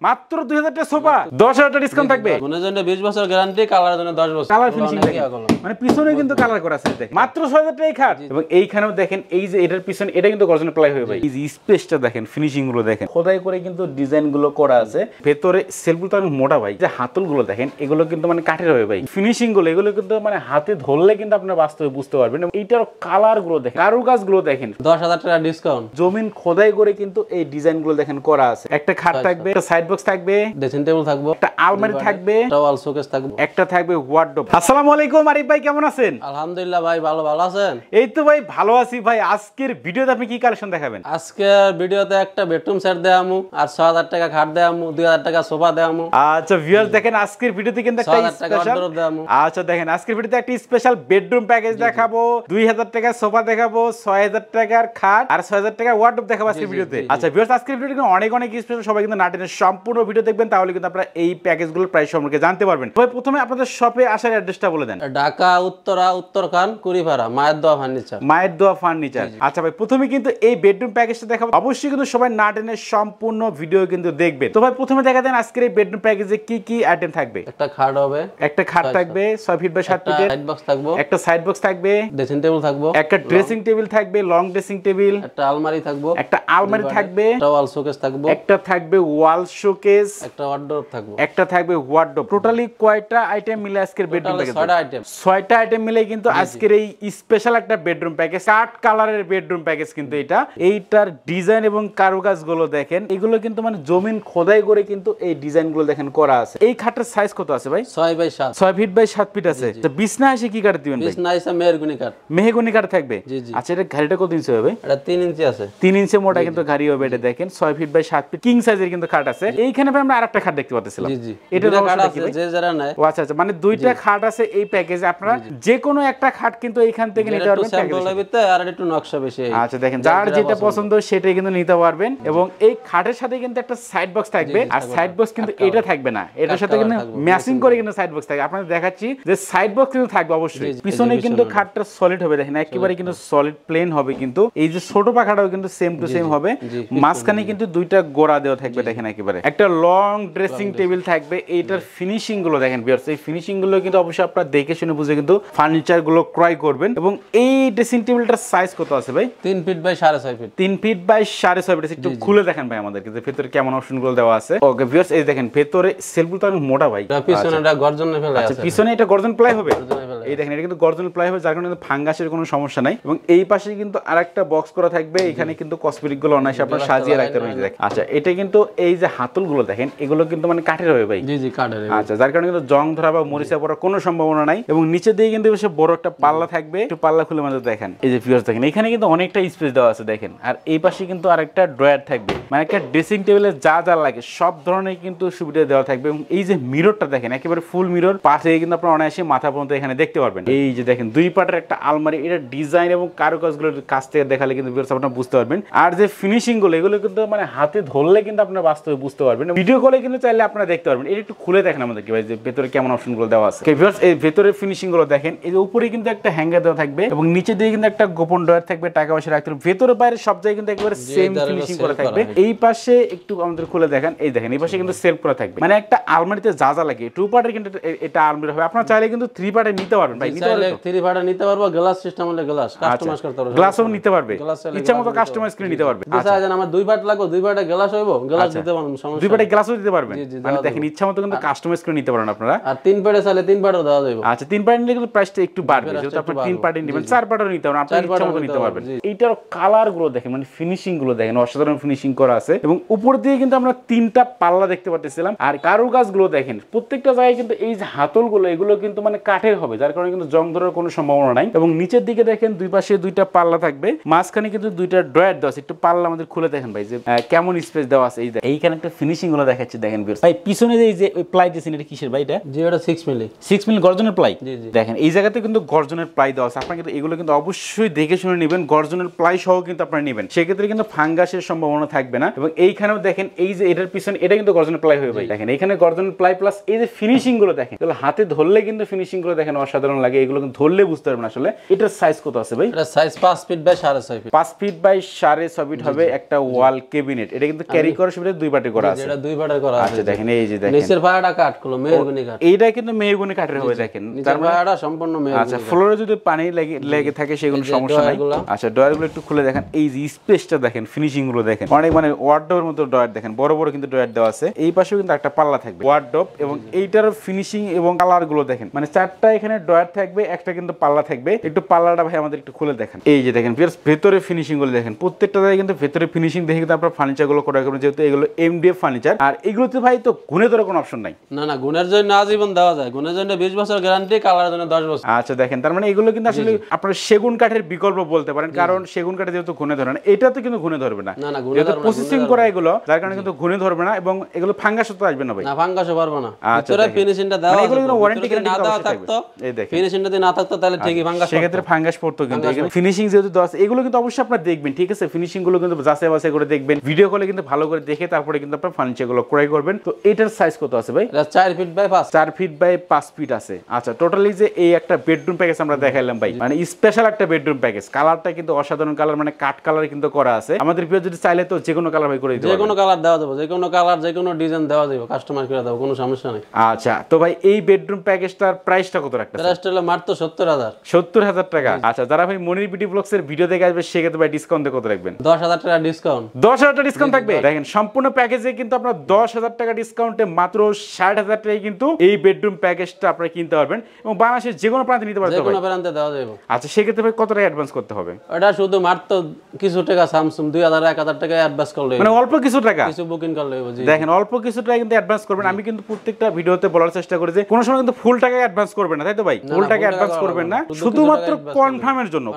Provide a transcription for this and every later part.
মাত্র 2000 টাকা সোফা 10000 টাকা ডিসকাউন্ট থাকবে। গুণের জন্য 20 বছর গ্যারান্টি, কালারের জন্য 10 বছর। কালার ফিনিশিং মানে পিছনে কিন্তু কালার করা আছে দেখেন মাত্র 6000 টাকা এই খাট। এবং এইখানেও দেখেন এই যে এটার পিছনে এটা কিন্তু গর্জন প্লাই হবে ভাই। এই যে স্পেসটা দেখেন, ফিনিশিং গুলো দেখেন, খোদাই করে কিন্তু ডিজাইন গুলো করা আছে। ভেতরে সেলফগুলো তো অনেক মোটা ভাই। যে হাতল গুলো দেখেন এগুলো কিন্তু মানে কাঠের হবে ভাই। ফিনিশিং গুলো এগুলো কিন্তু মানে হাতে ধরলে কিন্তু আপনারা বাস্তবে বুঝতে পারবেন। এইটার কালার গুলো দেখেন, কারুকাজ গুলো দেখেন, 10000 টাকা ডিসকাউন্ট। জমিন খোদাই করে কিন্তু এই ডিজাইন গুলো দেখেন করা আছে। একটা খাট থাকবে, একটা সাইড বক্স থাকবে, ড্রেসিং টেবিল থাকবে, একটা আলমারি থাকবে, একটা ওয়াল শোকেস থাকবে, একটা থাকবে ওয়ার্ডরোব। আসসালামু আলাইকুম আরিফ ভাই, কেমন আছেন? আলহামদুলিল্লাহ ভাই, ভালো আছেন? এই তো ভাই ভালো আছি ভাই। আজকের ভিডিওতে আপনি কি কালেকশন দেখাবেন? আজকের ভিডিওতে একটা বেডরুম সেট দেখামু, আর 6000 টাকা খাট দেখামু, 2000 টাকা সোফা দেখামু। আচ্ছা ভিউয়ার্স দেখেন আজকের ভিডিওতে কিন্তু একটা স্পেশাল, আচ্ছা দেখেন আজকের ভিডিওতে একটা স্পেশাল বেডরুম প্যাকেজ দেখাবো, 2000 টাকা সোফা দেখাবো, 6000 টাকার খাট আর 6000 টাকার ওয়ার্ডরোব দেখাবো আজকের ভিডিওতে। আচ্ছা ভিউয়ার্স আজকের ভিডিওতে অনেক স্পেশাল, সবাই কিন্তু না টেনে সম্পূর্ণ ভিডিও দেখবেন, তাহলে কিন্তু আপনারা এই প্যাকেজগুলোর প্রাইস সম্পর্কে জানতে পারবেন। তবে প্রথমে আপনাদের শপে আসার অ্যাড্রেসটা বলে দেন। ঢাকা উত্তরা উত্তরখান কুড়িপাড়া, মায়ের দোয়া ফার্নিচার। মায়ের দোয়া ফার্নিচার। আচ্ছা ভাই প্রথমে কিন্তু এই বেডরুম প্যাকেজটা দেখাবো, অবশ্যই কিন্তু সবাই না টেনে সম্পূর্ণ ভিডিও কিন্তু দেখবেন। তো ভাই প্রথমে দেখা দেন আজকের এই বেডরুম প্যাকেজে কি কি আইটেম থাকবে। একটা খাট হবে, একটা খাট থাকবে 6 ফিট বাই 7 ফিটের, সাইড বক্স থাকবে, একটা সাইড বক্স থাকবে, ড্রেসিং টেবিল থাকবে, একটা ড্রেসিং টেবিল থাকবে, লং ড্রেসিং টেবিল, একটা আলমারি থাকবে, একটা আলমারি থাকবে, একটা ওয়াল শোকেস থাকবে, একটা থাকবে ওয়াল শোকেস, একটা ওয়ার্ডরোব থাকবে, একটা থাকবে ওয়ার্ডরোব। টোটালি কয়টা আইটেম মিলে আজকের বেডরুম প্যাকেজ? 6টা আইটেম। 6টা আইটেম মিলে কিন্তু আজকের এই স্পেশাল একটা বেডরুম প্যাকেজ, কাট কালারের বেডরুম প্যাকেজ কিন্তু এটা। এইটার ডিজাইন এবং কারুকাজ গুলো দেখেন, এগুলো কিন্তু মানে জমিন খোদাই করে কিন্তু এই ডিজাইন গুলো দেখেন করা আছে। এই খাটের সাইজ কত আছে ভাই? 6 বাই 7, 6 ফিট বাই 7 ফিট আছে। তো বিছনা এসে কি কাঠ দিবেন ভাই? বিছনা এসে মেহগনি কাঠ। মেহগনি কাঠ থাকবে। আচ্ছা এটা গাড়িটা কত ইঞ্চি হবে? এটা 3 ইঞ্চি আছে, 3 ইঞ্চি মোটা কিন্তু গাড়ি হবে। এটা দেখেন 6 ফিট বাই 7 ফিট কিং সাইজের কিন্তু খাট আছে। এইখানে ভাই আমরা আরেকটা খাট দেখতে পাচ্ছিলাম। জি জি, এটা খাট আছে যে যারা নাই। ও আচ্ছা আচ্ছা, মানে দুইটা খাট আছে এই প্যাকেজে। আপনারা যে কোনো একটা খাট কিন্তু এইখান থেকে নিতে পারবেন প্যাকেজে। আর একটু নকশা বেশি। আচ্ছা দেখেন যার যেটা পছন্দ সেটাই কিন্তু নিতে পারবেন। এবং এই খাটের সাথে কিন্তু একটা সাইড বক্স থাকবে, আর সাইড বক্স কিন্তু এটা থাকবে না, এটার সাথে কিন্তু ম্যাচিং করে কিন্তু সাইড বক্স থাকবে। আপনাদের দেখাচ্ছি যে সাইড বক্স কিন্তু থাকবে অবশ্যই। পিছনে কিন্তু খাটটা সলিড হবে, দেখেন একেবারে কিন্তু সলিড প্লেন হবে। কিন্তু এই যে ছোট পাখাটাও কিন্তু সেম টু সেম হবে। মাঝখানে কিন্তু দুইটা গোড়া দেওয়া থাকবে, দেখেন একেবারে একটা লং ড্রেসিং টেবিল থাকবে। এইটার ফিনিশিং গুলো দেখেন ভিউয়ার্স, এই ফিনিশিং গুলো কিন্তু অবশ্যই আপনারা দেখে শুনে বুঝে কিন্তু ফার্নিচার গুলো ক্রয় করবেন। এবং এই ড্রেসিং টেবিলটার সাইজ কত আছে ভাই? 3 feet by 6.5 feet. 3 feet by 6.5 feet. একটু খুলে দেখেন ভাই আমাদেরকে যে ভেতরে কেমন অপশন গুলো দেওয়া আছে। ওকে ভিউয়ার্স এই দেখেন ভেতরে সেলফগুলো তো অনেক মোটা ভাই। পিছনে এটা গর্জনের ফেলা আছে। আচ্ছা পিছনে এটা গর্জন প্লাই হবে। এই দেখেন এটা কিন্তু গর্জন প্লাই হবে, যার কারণে কিন্তু ফাঙ্গাসের কোনো সমস্যা নাই। এবং এই পাশে কিন্তু আরেকটা বক্স করা থাকবে, এখানে কিন্তু কসমেটিক গুলো অনায়াসে আপনারা সাজিয়ে রাখতে পারবেন। দেখেন আচ্ছা এটা কিন্তু এই যে হাতল গুলো দেখেন এগুলো কিন্তু মানে কাঠের হবে ভাই। জি জি কাঠের। আচ্ছা যার কারণে কিন্তু জং ধরা বা মরিচা পড়ার কোনো সম্ভাবনা নাই। এবং নিচে দিয়ে কিন্তু বেশ বড় একটা পাল্লা থাকবে, একটু পাল্লা খুলে মানে দেখেন এই যে ভিউয়ার্স দেখেন এখানে কিন্তু অনেকটা স্পেস দেওয়া আছে দেখেন। আর এই পাশে কিন্তু আরেকটা ড্রয়ার থাকবে, মানে একটা ড্রেসিং টেবিলে যা যা লাগে সব ধরনের কিন্তু সুবিধা দেওয়া থাকবে। এবং এই যে মিররটা দেখেন একেবারে ফুল মিরর, পাশে কিন্তু আপনারা অনায়াসে মাথা পর্যন্ত এখানে দেখতে পারবেন। এই যে দেখেন দুই পাটের একটা আলমারি, এটা ডিজাইন এবং কারুকাজগুলোর কাছ থেকে দেখালে কিন্তু ভিউয়ার্স আপনারা বুঝতে পারবেন। আর যে ফিনিশিং গুলো এগুলো কিন্তু মানে হাতে ধরলে কিন্তু আপনারা বাস্তবে বুঝতে পারবেন, ভিডিও কলে কিন্তু চাইলে আপনারা দেখতে পারবেন। এটা একটু খুলে দেখেন আমাদেরকে ভাই যে ভেতরে কেমন অপশন গুলো দেওয়া আছে। ভিউয়ার্স এই ভেতরে ফিনিশিং গুলো দেখেন, এই যে উপরে কিন্তু একটা হ্যাঙ্গার দেওয়া থাকবে এবং নিচে দিয়ে কিন্তু একটা গোপন ড্রয়ার থাকবে, টাকা পয়সা রাখতে পারবেন। ভেতরে বাইরে সব জায়গায় কিন্তু একেবারে সেম ফিনিশিং করা থাকবে। এই পাশে একটু আমাদের খুলে দেখেন, এই দেখেন এই পাশে কিন্তু সেলফ করা থাকবে, মানে একটা আলমারিতে যা যা লাগে 2 পার্টের কিন্তু এটা আলমারি হবে। আপনারা চাইলে কিন্তু 3 পার্টে নিতে পারবেন ভাই, নিতে পারবেন 3 পার্টে নিতে পারবো। গ্লাস সিস্টেম হলে গ্লাস কাস্টমাইজ করতে পারবে, গ্লাসও নিতে পারবে, ইচ্ছা মতো কাস্টমাইজ করে নিতে পারবে। আচ্ছা আমার 2 পার্ট লাগবে, 2 পার্টে গ্লাস হইব, গ্লাস দিতে পারবেন, সমস্যা 2 পার্টে গ্লাসও দিতে পারবেন, মানে দেখেন ইচ্ছা মতো কিন্তু কাস্টমাইজ করে নিতে পারেন আপনারা। আর 3 পার্টে চাইলে 3 পার্টও দেওয়া যাবে। আচ্ছা 3 পার্ট নিলে কিন্তু প্রাইসটা একটু বাড়বে, যেহেতু আপনি 3 পার্টে নেবেন 4 পার্টও নিতে পারেন, আপনি ইচ্ছা মতো নিতে পারবেন। এইটার কালার গুলো দেখেন, মানে ফিনিশিং গুলো দেখেন অসাধারণ ফিনিশিং করা আছে। এবং উপর দিয়ে কিন্তু আমরা 3টা পাল্লা দেখতে পাচ্ছিলাম। আর কারুকাজ গুলো দেখেন প্রত্যেকটা জায়গায় কিন্তু এই যে হাতল গুলো এগুলো কিন্তু মানে কাঠের হবে, যার কারণে কিন্তু জং ধরার কোনো সম্ভাবনা নাই। এবং নিচের দিকে দেখেন দুই পাশে 2টা পাল্লা থাকবে, মাঝখানে কিন্তু 2টা ড্রয়ার দেওয়া আছে। একটু পাল্লা আমাদের খুলে দেখেন ভাই যে কেমন স্পেস দেওয়া আছে। এইখানে একটা ফিনিশিং গুলো দেখাচ্ছি দেখেন ভাই। পিছনে যে এই যে প্লাই দিয়েছেন এটা কিসের ভাই? এটা জি এটা 6 মিলি, 6 মিলি গর্জনের প্লাই। দেখেন এই জায়গাতে কিন্তু গর্জনের প্লাই দেওয়া আছে। আপনারা কিন্তু এগুলো কিন্তু অবশ্যই দেখে শুনে নেবেন, গর্জনের প্লাই সহ কিন্তু আপনারা নেবেন, সেক্ষেত্রে কিন্তু ফাঙ্গাসের সম্ভাবনা থাকবে না। এবং এইখানেও দেখেন এই যে এটার পিছনে এটা কিন্তু গর্জনের প্লাই হয়ে ভাই। দেখেন এখানে গর্জনের প্লাই প্লাস এই যে ফিনিশিং গুলো দেখেন, তাহলে হাতে ধরলে কিন্তু ফিনিশিং গুলো দেখেন অসাধারণ লাগে। এগুলো কিন্তু ধরলে বুঝতে পারবেন আসলে। এটার সাইজ কত আছে ভাই? এটা size 5 feet by 6.5 feet. 5 feet by 6.5 feet হবে একটা ওয়াল ক্যাবিনেট। এটা কিন্তু ক্যারি করার সুবিধা 2 পার্টে করা আছে এটা দুই পাটের করা আছে আচ্ছা দেখেন এই যে দেখেন নিচের পায়াটা কাঠ গুলো মেহগনি কাঠ এইটা কিন্তু মেহগনি কাঠের হবে দেখেন নিচের পায়াটা সম্পূর্ণ মেহগনি আচ্ছা ফ্লোরে যদি পানি লেগে থাকে সেগুলো সমস্যা নাই আচ্ছা ডয়ারগুলো একটু খুলে দেখেন এই যে স্পেসটা দেখেন ফিনিশিং গুলো দেখেন অনেক মানে ওয়ার্ডরোবের মতো ডয়ার দেখেন বড় বড় কিন্তু ডয়ার দেওয়া আছে এই পাশেও কিন্তু একটা পাল্লা থাকবে ওয়ার্ডরোব এবং এইটার ফিনিশিং এবং কালার গুলো দেখেন মানে চারটা এখানে ডয়ার থাকবে একটা কিন্তু পাল্লা থাকবে একটু পাল্লাটা ভাই আমাদের একটু খুলে দেখেন এই যে দেখেন ভেতরে ফিনিশিং গুলো দেখেন প্রত্যেকটা জায়গায় কিন্তু ভেতরে ফিনিশিং দেখে কিন্তু আপনারা ফার্নিচার গুলো করা করবেন যেহেতু এগুলো এমডিএফ ফার্নিচার আর এগুলোতে ভাই তো গুণে ধরে কোনো অপশন নাই না না গুণের জন্য আজীবন দেওয়া যায় গুণের জন্য 20 বছর গ্যারান্টি কালারের জন্য 10 বছর আচ্ছা দেখেন তার মানে এগুলো কিন্তু আসলে আপনারা সেগুন কাঠের বিকল্প বলতে পারেন কারণ সেগুন কাঠে যেহেতু গুণে ধরে না এটা তো কিন্তু গুণে ধরবে না না না যেহেতু প্রসেসিং করা এগুলো যার কারণে কিন্তু গুণে ধরবে না এবং এগুলো ফাঙ্গাস তো আসবে না ভাই না ফাঙ্গাসও পারবে না আচ্ছা ভিতরে ফিনিশিংটা দেওয়া এগুলো কিন্তু ওয়ারেন্টি গ্যারান্টি না দেওয়া থাকতো এই দেখেন ফিনিশিংটা যদি না থাকতো তাহলে ঠিকই ফাঙ্গাস সেক্ষেত্রে ফাঙ্গাস পড়তো কিন্তু এখানে ফিনিশিং যেহেতু দেওয়া আছে এগুলো কিন্তু অবশ্যই আপনারা দেখবেন ঠিক আছে ফিনিশিং গুলো কিন্তু যাচাই বাছাই করে দেখবেন ভিডিও কলে কিন্তু ভালো করে দেখে তারপরে কিন্তু আপনারা ফার্নিচার গুলো ক্রয় করবেন তো এটার সাইজ কত আছে ভাই এটা 4 feet by 5 4 feet by 5 feet আছে আচ্ছা টোটালি যে এই একটা বেডরুম প্যাকেজ আমরা দেখাইলাম ভাই মানে স্পেশাল একটা বেডরুম প্যাকেজ কালারটা কিন্তু অসাধারণ কালার মানে কাট কালার কিন্তু করা আছে আমাদের প্রিয় যদি চাইলে তো যে কোনো কালার ভাই করে দিতে যে কোনো কালার দেওয়া যাবে যে কোনো কালার যে কোনো ডিজাইন দেওয়া যাবে কাস্টমার করে দাও কোনো সমস্যা নেই আচ্ছা তো ভাই এই বেডরুম প্যাকেজটার প্রাইসটা কত রাখতেছেন প্রাইসটা হলো মাত্র 70000 70000 টাকা আচ্ছা যারা ভাই মনির বিউটি ব্লগস এর ভিডিও দেখে আসবে সেক্ষেত্রে ভাই ডিসকাউন্টে কত রাখবেন 10000 টাকা ডিসকাউন্ট 10000 টাকা ডিসকাউন্ট থাকবে দেখেন সম্পূর্ণ প্যাকেজে কিন্তু আপনারা 10000 টাকা ডিসকাউন্টে মাত্র 60000 টাকায় কিন্তু এই বেডরুম প্যাকেজটা আপনারা কিনতে পারবেন এবং বাংলাদেশের যে কোনো প্রান্তে নিতে পারবেন যে কোনো প্রান্তে দেওয়া যাবে আচ্ছা সেক্ষেত্রে ভাই কত টাকা অ্যাডভান্স করতে হবে এটা শুধু মাত্র কিছু টাকা স্যামসাং 2000 1000 টাকা অ্যাডভান্স করলে মানে অল্প কিছু টাকা কিছু বুকিং করলে জি দেখেন অল্প কিছু টাকা কিন্তু অ্যাডভান্স করবেন আমি কিন্তু প্রত্যেকটা ভিডিওতে বলার চেষ্টা করি যে কোনো সময় কিন্তু ফুল টাকা অ্যাডভান্স করবেন না তাই তো ভাই ফুল টাকা অ্যাডভান্স করবেন না শুধুমাত্র কনফার্মের জন্য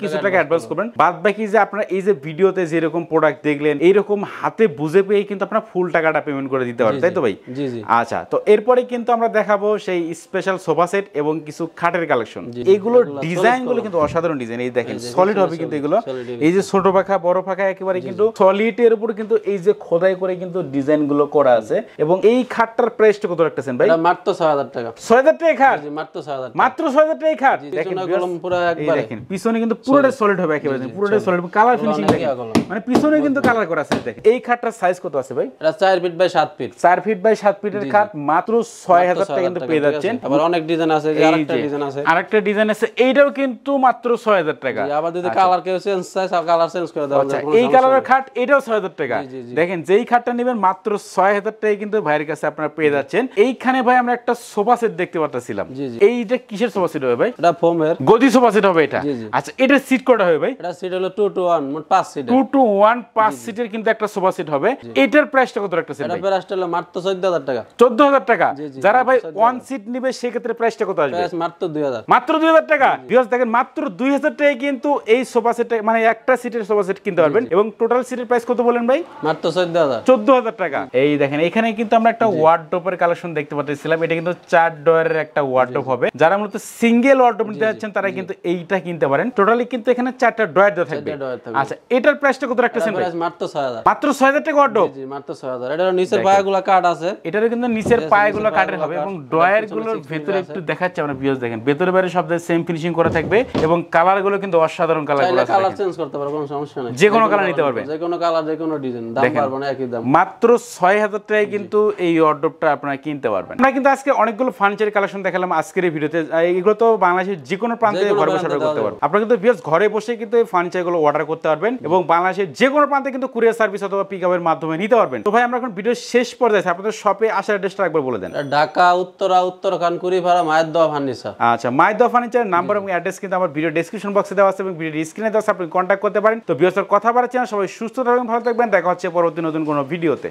কিছু টাকা অ্যাডভান্স করবেন বাদ বাকি যে আপনারা এই যে ভিডিওতে যে রকম প্রোডাক্ট দেখলেন এইরকম হাতে বুঝে পেয়ে কিন্তু আপনারা ফুল টাকাটা পেমেন্ট করে দিতে পারবেন তাই তো ভাই জি জি আচ্ছা তো এরপরে কিন্তু আমরা দেখাবো সেই স্পেশাল সোফা সেট এবং কিছু খাটের কালেকশন এগুলোর ডিজাইন গুলো কিন্তু অসাধারণ ডিজাইন এই দেখেন সলিড হবে কিন্তু এগুলো এই যে ছোট পাখা বড় পাখা একেবারে কিন্তু সলিড এর উপর কিন্তু এই যে খোদাই করে কিন্তু ডিজাইন গুলো করা আছে এবং এই খাটটার প্রাইসটা কত রাখতেছেন ভাই এটা মাত্র 6000 টাকা 6000 টাকা খাট জি মাত্র 6000 মাত্র 6000 টাকা খাট দেখেন কলম পুরো একবারে দেখেন পিছনে কিন্তু পুরোটা সলিড হবে একেবারে পুরোটা সলিড কালার ফিনিশিং দেখেন মানে পিছনে কিন্তু কালার করা আছে দেখেন এই খাটটার সাইজ কত আছে ভাই এটা 4 feet by 7 feet 4 feet by 7 ফিটের খাট মাত্র 6000 টাকা কিন্তু পেয়ে যাচ্ছেন আবার অনেক ডিজাইন আছে যে আরেকটা ডিজাইন আছে আরেকটা ডিজাইন আছে এইটাও কিন্তু মাত্র 6000 টাকা আবার যদি কালার কেউ চেঞ্জ চায় সব কালার চেঞ্জ করে দেওয়া যায় এই কালারের খাট এটাও 6000 টাকা দেখেন যেই খাটটা নেবেন মাত্র 6000 টাকায় কিন্তু ভাইয়ের কাছে আপনারা পেয়ে যাচ্ছেন এইখানে ভাই আমরা একটা সোফা সেট দেখতে পাচ্ছিলাম এইটা কিসের সোফা সেট হবে ভাই এটা ফোমের গদি সোফা সেট হবে এটা আচ্ছা এটা সিট কটা হবে ভাই এটা সিট হলো 2 to 1 মোট 5 সিট 2 to 1 5 সিটের কিন্তু একটা সোফা সেট হবে এটার প্রাইসটা কত রাখতেছেন ভাই এটা প্রাইসটা হলো মাত্র 14000 টাকা 14000 টাকা যারা ভাই 1 সিট নেবে সেই ক্ষেত্রে প্রাইসটা কত আসবে প্রাইস মাত্র 2000 মাত্র 2000 টাকা ভিউয়ার্স দেখেন মাত্র 2000 টাকায় কিন্তু এই সোফা সেট মানে একটা সিটের সোফা সেট কিনতে পারবেন এবং টোটাল সিটের প্রাইস কত বলেন ভাই মাত্র 14000 14000 টাকা এই দেখেন এখানে কিন্তু আমরা একটা ওয়ার্ডরোবের কালেকশন দেখতে পাচ্ছিলাম এটা কিন্তু 4 ডয়ারের একটা ওয়ার্ডরোব হবে যারা মূলত সিঙ্গেল ওয়ার্ডরোব নিতে যাচ্ছেন তারা কিন্তু এইটা কিনতে পারেন টোটালি কিন্তু এখানে 4টা ডয়ার দেওয়া থাকবে আচ্ছা এটার প্রাইসটা কত রাখতেছেন ভাই প্রাইস মাত্র 6000 মাত্র 6000 টাকা ওয়ার্ডরোব জি মাত্র 6000 এটার নিচের পায়াগুলো কাট আছে এটারও কিন্তু নিচের পায়াগুলো কাটের হবে এবং ডয়ার গুলোর ভিতরে একটু দেখাচ্ছি আমরা ভিউয়ার্স দেখেন ভিতরে বাইরে সব সেম ফিনিশিং করা থাকবে এবং কালার গুলো কিন্তু অসাধারণ কালার গুলো আছে কালার চেঞ্জ করতে পারবে কোনো সমস্যা নাই যে কোনো কালার নিতে পারবে যে কোনো কালার যে কোনো ডিজাইন দাম পারবে না একই দাম মাত্র 6000 টাকায় কিন্তু এই ওয়ার্ডরোবটা আপনারা কিনতে পারবেন আমরা কিন্তু আজকে অনেকগুলো ফার্নিচার কালেকশন দেখালাম আজকের এই ভিডিওতে এগুলো তো বাংলাদেশের যে কোনো প্রান্তে ঘরে বসে অর্ডার করতে পারবেন আপনারা কিন্তু ভিউয়ার্স ঘরে বসে কিন্তু এই ফার্নিচার গুলো অর্ডার করতে পারবেন এবং বাংলাদেশের যে কোনো প্রান্তে কিন্তু কুরিয়ার সার্ভিস অথবা পিকআপের মাধ্যমে নিতে পারবেন তো ভাই আমরা এখন ভিডিও শেষ পর্যায়ে আপনাদের শপে আসার অ্যাড্রেসটা একবার বলে দেন ঢাকা উত্তরখান কুড়িপাড়া মায়ের দোয়া ফার্নিচার আচ্ছা মায়ের দোয়া ফার্নিচার নাম্বার এবং অ্যাড্রেস কিন্তু আমার ভিডিও ডেসক্রিপশন বক্সে দেওয়া আছে এবং ভিডিও স্ক্রিনে দেওয়া আছে আপনি কন্ট্যাক্ট করতে পারেন তো ভিউয়ার্স কথা বলার জন্য সবাই সুস্থ থাকবেন ভালো থাকবেন দেখা হচ্ছে পরবর্তী নতুন কোনো ভিডিওতে।